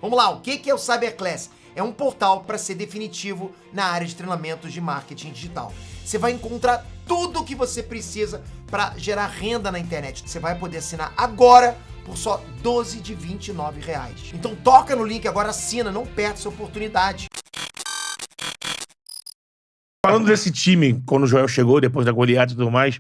Vamos lá, o que é o Cyberclass? É um portal para ser definitivo na área de treinamentos de marketing digital. Você vai encontrar tudo o que você precisa para gerar renda na internet. Você vai poder assinar agora por só 12 de R$29. Então toca no link agora, assina, não perde essa oportunidade. Falando desse time, quando o Joel chegou, depois da goleada e tudo mais,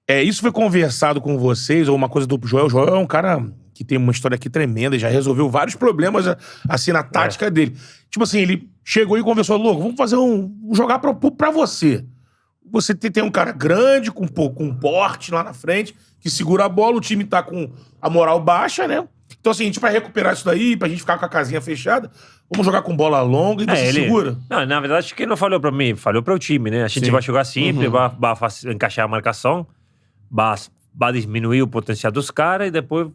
isso foi conversado com vocês, ou uma coisa do Joel? O Joel é um cara que tem uma história aqui tremenda, já resolveu vários problemas, assim, na tática dele. Tipo assim, ele chegou e conversou, louco, vamos fazer jogar pra você. Você tem um cara grande, com porte lá na frente, que segura a bola, o time tá com a moral baixa, né? Então assim, a gente vai recuperar isso daí, pra gente ficar com a casinha fechada, vamos jogar com bola longa e você segura. Não, na verdade, acho que ele não falou pra mim, falou pro time, né? A gente vai jogar simples, vai encaixar a marcação, vai diminuir o potencial dos caras e depois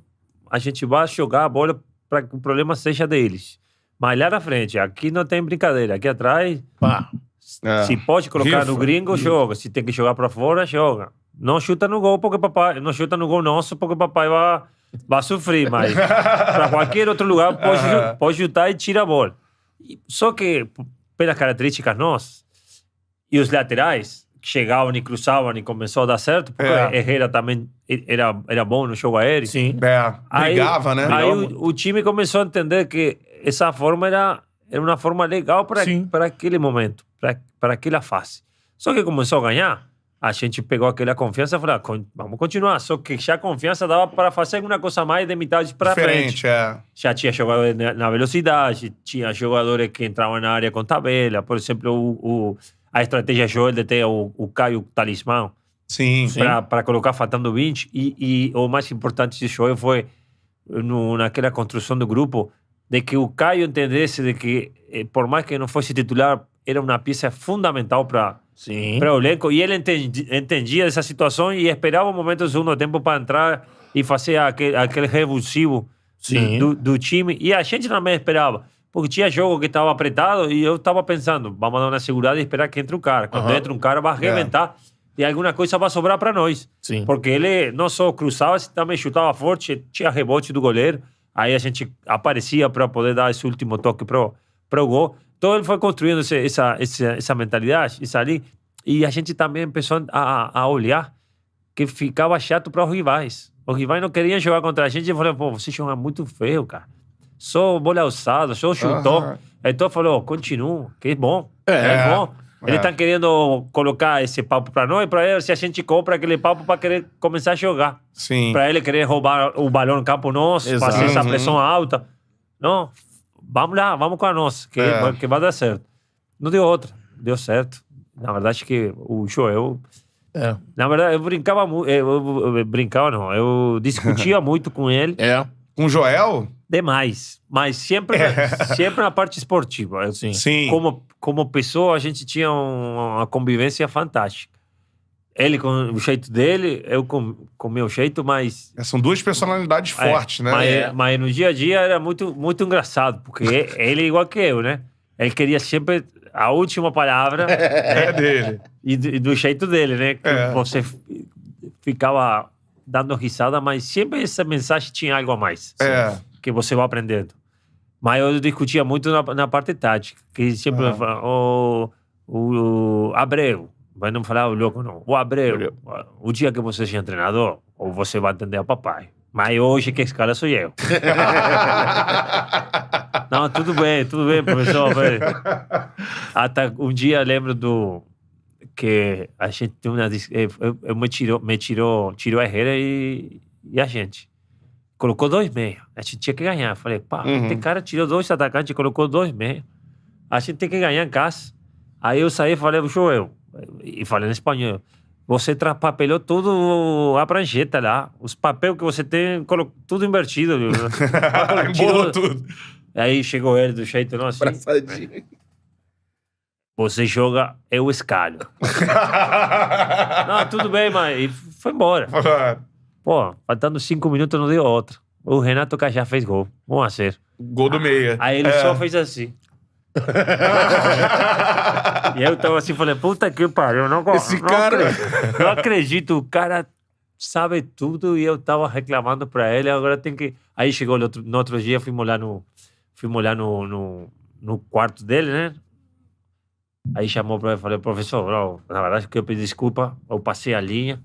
a gente vai jogar a bola para que o problema seja deles. Mas lá na frente, aqui não tem brincadeira. Aqui atrás, se pode colocar no gringo, joga. Se tem que jogar para fora, joga. Não chuta no gol porque papai, não chuta no gol nosso porque papai vai sofrer. Mas para qualquer outro lugar pode chutar e tira a bola. Só que pelas características nossas e os laterais chegavam e cruzavam e começou a dar certo, porque Herrera também era bom no jogo aéreo. Sim. Brigava, né? Aí o time começou a entender que essa forma era uma forma legal para aquele momento, para aquela fase. Só que começou a ganhar, a gente pegou aquela confiança e falou, vamos continuar. Só que já a confiança dava para fazer alguma coisa mais de metade para frente. Já tinha jogadores na velocidade, tinha jogadores que entravam na área com tabela. Por exemplo, a estratégia Joel de ter o Caio talismã para colocar faltando 20 e o mais importante de Joel foi naquela construção do grupo de que o Caio entendesse de que por mais que não fosse titular era uma peça fundamental para o elenco e ele entendia essa situação e esperava o momento do segundo tempo para entrar e fazer aquele revulsivo do time e a gente também esperava. Porque tinha jogo que estava apertado e eu estava pensando, vamos dar uma segurada e esperar que entre um cara. Quando entra um cara, vai arrebentar e alguma coisa vai sobrar para nós. Porque ele não só cruzava, também chutava forte, tinha rebote do goleiro. Aí a gente aparecia para poder dar esse último toque pro gol. Então ele foi construindo essa mentalidade, isso ali. E a gente também começou a olhar que ficava chato para os rivais. Os rivais não queriam jogar contra a gente e falaram, pô, você joga muito feio, cara. Só bola alçada, só chutou. Então falou, continua, que é bom. É bom. Eles estão querendo colocar esse papo para nós, para ver se a gente compra aquele papo para querer começar a jogar. Para ele querer roubar o balão no campo nosso, fazer essa pressão alta. Não, vamos lá, vamos com a nossa, que vai dar certo. Não deu outra, deu certo. Na verdade, que o Joel... Na verdade, eu brincava muito. Eu discutia muito com ele. Com o Joel? Demais. Mas sempre na parte esportiva. Como pessoa, a gente tinha uma convivência fantástica. Ele com o jeito dele, eu com o meu jeito, mas... São duas personalidades fortes, né? Mas no dia a dia era muito, muito engraçado, porque ele é igual que eu, né? Ele queria sempre a última palavra. Dele. E do jeito dele, né? Que você ficava dando risada, mas sempre essa mensagem tinha algo a mais. Que você vai aprendendo. Mas eu discutia muito na parte tática, que sempre o Abreu, mas não falar o louco, não. O Abreu, o dia que você seja treinador, ou você vai atender a papai. Mas hoje que esse cara sou eu. Não, tudo bem, professor. Até um dia lembro que a gente tem uma... tirou a Herrera e a gente. Colocou 2 meias. A gente tinha que ganhar. Falei, tem cara tirou 2 atacantes e colocou 2 meias. A gente tem que ganhar em casa. Aí eu saí e falei pro Joel, e falei em espanhol, você traspapelou tudo a prancheta lá. Os papéis que você tem, colocou tudo invertido. Embolou tudo. Aí chegou ele do jeito, não, assim. Você joga, eu escalho. Não, tudo bem, mas... E foi embora. Pô, faltando 5 minutos não deu outra. O Renato já fez gol. 1-0. Gol do meia. Aí ele só fez assim. E eu tava assim, falei, puta que pariu. Não acredito. O cara sabe tudo e eu tava reclamando pra ele. Agora tem que... Aí chegou no outro dia, fomos lá fomos lá no quarto dele, né? Aí chamou para mim e falei, professor, na verdade que eu pedi desculpa, eu passei a linha,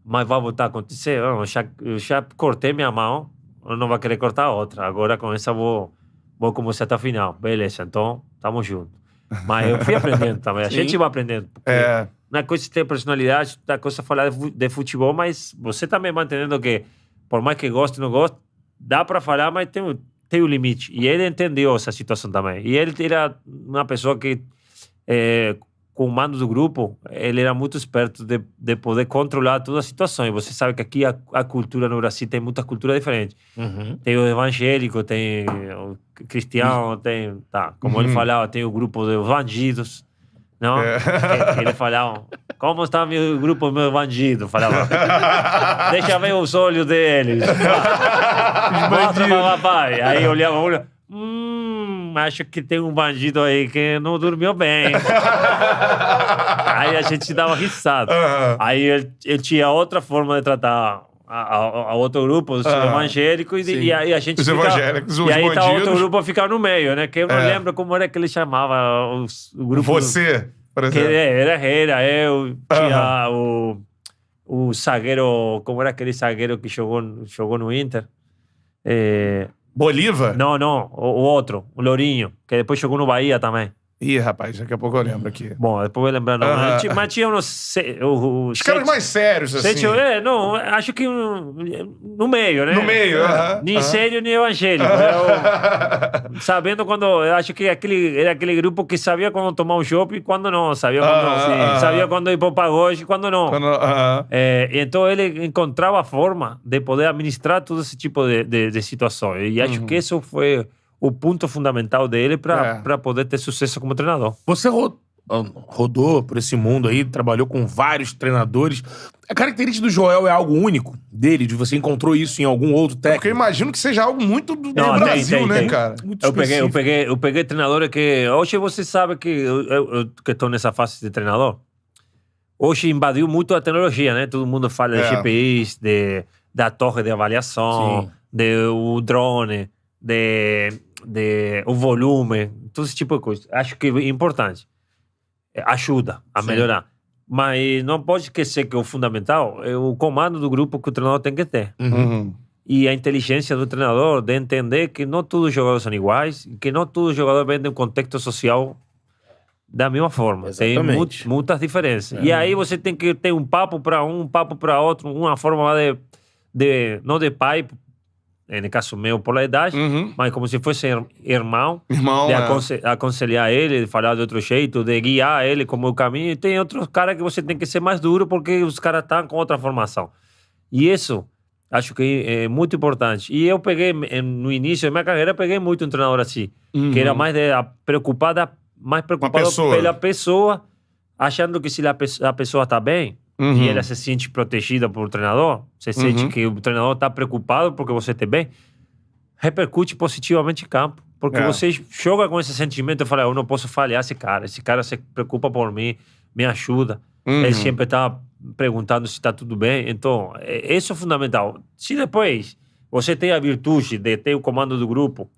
mas vai voltar a acontecer. Eu já cortei minha mão, eu não vou querer cortar outra. Agora com essa vou começar até o final. Beleza, então, tamo junto. Mas eu fui aprendendo também, a gente vai aprendendo. Não é coisa de ter personalidade, não é coisa de falar de futebol, mas você também vai entendendo que, por mais que goste ou não goste, dá para falar, mas tem um limite. E ele entendeu essa situação também. E ele era uma pessoa que, com o mando do grupo, ele era muito esperto de poder controlar toda a situação. E você sabe que aqui a cultura no Brasil tem muita cultura diferente. Tem o evangélico, tem o cristiano, tem... Tá, como ele falava, tem o grupo dos bandidos. Não? Que ele falava, como está meu grupo, meu bandido? Falava, deixa ver os olhos deles. Mostra pra papai. Aí olhava, acho que tem um bandido aí que não dormiu bem. Aí a gente dava risada. Aí ele tinha outra forma de tratar a outro grupo, os evangélicos, e aí a gente os fica... evangélicos, os e aí bandidos. Tá outro grupo a ficar no meio, né? Que eu não lembro como era que ele chamava o grupo... Você, por exemplo. Era eu, tinha o zagueiro... Como era aquele zagueiro que jogou no Inter? Bolívar? Não, o outro, o Lourinho, que depois jogou no Bahia também. Ih, rapaz, daqui a pouco eu lembro aqui. Bom, depois eu vou lembrar. Mas tinha uns... Os caras mais sérios, assim. Não, acho que no meio, né? No meio, Nem sério, nem evangélico. Sabendo quando... Eu acho que era aquele grupo que sabia quando tomar um chopp e quando não. Sabia quando ir para o pagode e quando não. Então ele encontrava a forma de poder administrar todo esse tipo de situações. E acho que isso foi... o ponto fundamental dele para poder ter sucesso como treinador. Você rodou por esse mundo aí, trabalhou com vários treinadores. A característica do Joel é algo único dele? De você encontrou isso em algum outro técnico? Porque eu imagino que seja algo muito do Brasil, né, cara? Muito eu peguei treinadores que... Hoje você sabe que eu que estou nessa fase de treinador. Hoje invadiu muito a tecnologia, né? Todo mundo fala de GPIs, da torre de avaliação, do drone... o volume, todo esse tipo de coisa. Acho que é importante. Ajuda a melhorar. Mas não pode esquecer que o fundamental é o comando do grupo que o treinador tem que ter. E a inteligência do treinador de entender que não todos os jogadores são iguais, que não todos os jogadores vêm de um contexto social da mesma forma. Exatamente. Tem muitas diferenças. E aí você tem que ter um papo para um papo para outro, uma forma não de pai, no caso meu, por idade, mas como se fosse irmão de aconselhar ele, de falar de outro jeito, de guiar ele como o caminho. E tem outros caras que você tem que ser mais duro porque os caras estão com outra formação. E isso, acho que é muito importante. E eu peguei, no início da minha carreira, peguei muito um treinador assim, que era mais preocupado pela pessoa, achando que se a pessoa está bem, e ela se sente protegida por treinador, você sente que o treinador está preocupado porque você está bem, repercute positivamente em campo. Porque você joga com esse sentimento e fala, eu não posso falhar esse cara se preocupa por mim, me ajuda. Ele sempre está perguntando se está tudo bem. Então, isso é fundamental. Se depois você tem a virtude de ter o comando do grupo,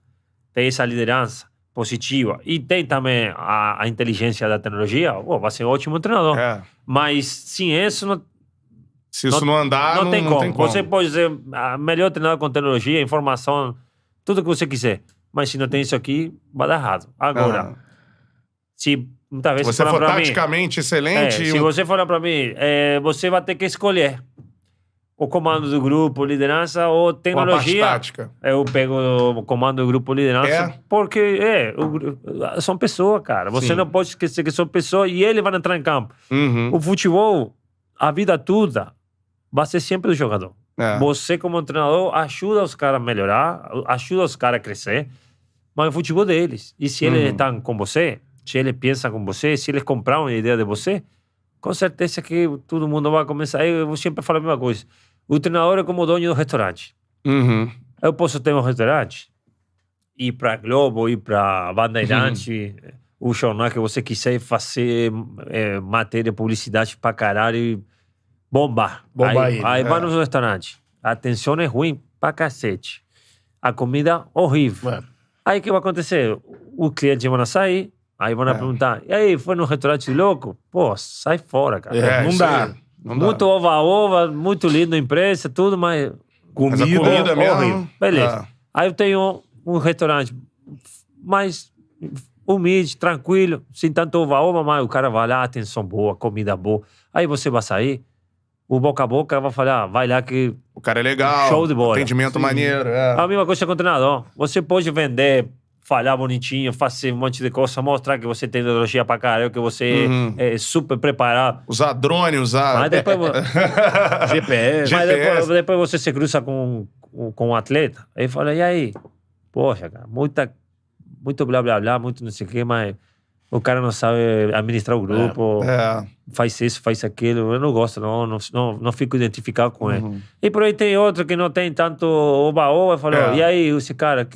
tem essa liderança positiva e tem também a inteligência da tecnologia, vai ser um ótimo treinador. Mas sem isso, se isso não andar, não tem como. Você pode ser o melhor treinador com tecnologia, informação, tudo que você quiser. Mas se não tem isso aqui, vai dar errado. Agora, se muitas vezes você for taticamente excelente... se você falar para mim, você vai ter que escolher o comando do grupo, liderança ou tecnologia. Uma parte tática. Eu pego o comando do grupo, liderança, porque são pessoas, cara. Você não pode esquecer que são pessoas e ele vai entrar em campo. O futebol, a vida toda, vai ser sempre do jogador. Você, como treinador, ajuda os caras a melhorar, ajuda os caras a crescer, mas o futebol é deles. E se eles estão com você, se eles pensam com você, se eles compraram a ideia de você, com certeza que todo mundo vai começar. Eu sempre falo a mesma coisa. O treinador é como o dono do restaurante. Eu posso ter um restaurante, ir para Globo, ir para Bandeirante, o jornal que você quiser fazer matéria, publicidade para caralho e bombar. Aí vai no restaurante. A atenção é ruim pra cacete. A comida horrível. Aí o que vai acontecer? O cliente vai sair, aí vão perguntar, e aí, foi no restaurante louco? Pô, sai fora, cara. Não dá. Muito ova-ova, muito lindo a imprensa, tudo, mas... Mas a comida mesmo... Horrível. Beleza. Aí eu tenho um restaurante mais humilde, tranquilo, sem tanto ova-ova, mas o cara vai lá, atenção boa, comida boa. Aí você vai sair, o boca a boca vai falar, vai lá que... O cara é legal, show de bola. Atendimento maneiro. A mesma coisa com o treinador. Você pode vender, falar bonitinho, fazer um monte de coisa, mostrar que você tem tecnologia pra caralho, que você é super preparado. Usar drone, usar... Mas depois... GPS. Mas depois você se cruza com um atleta, aí fala, e aí? Poxa, cara, muito blá blá blá, muito não sei o quê, mas o cara não sabe administrar o grupo, faz isso, faz aquilo. Eu não gosto, não fico identificado com ele. E por aí tem outro que não tem tanto oba-oba, e falou, e aí, esse cara,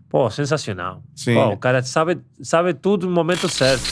pô, sensacional. Sim. Pô, o cara sabe tudo no momento certo.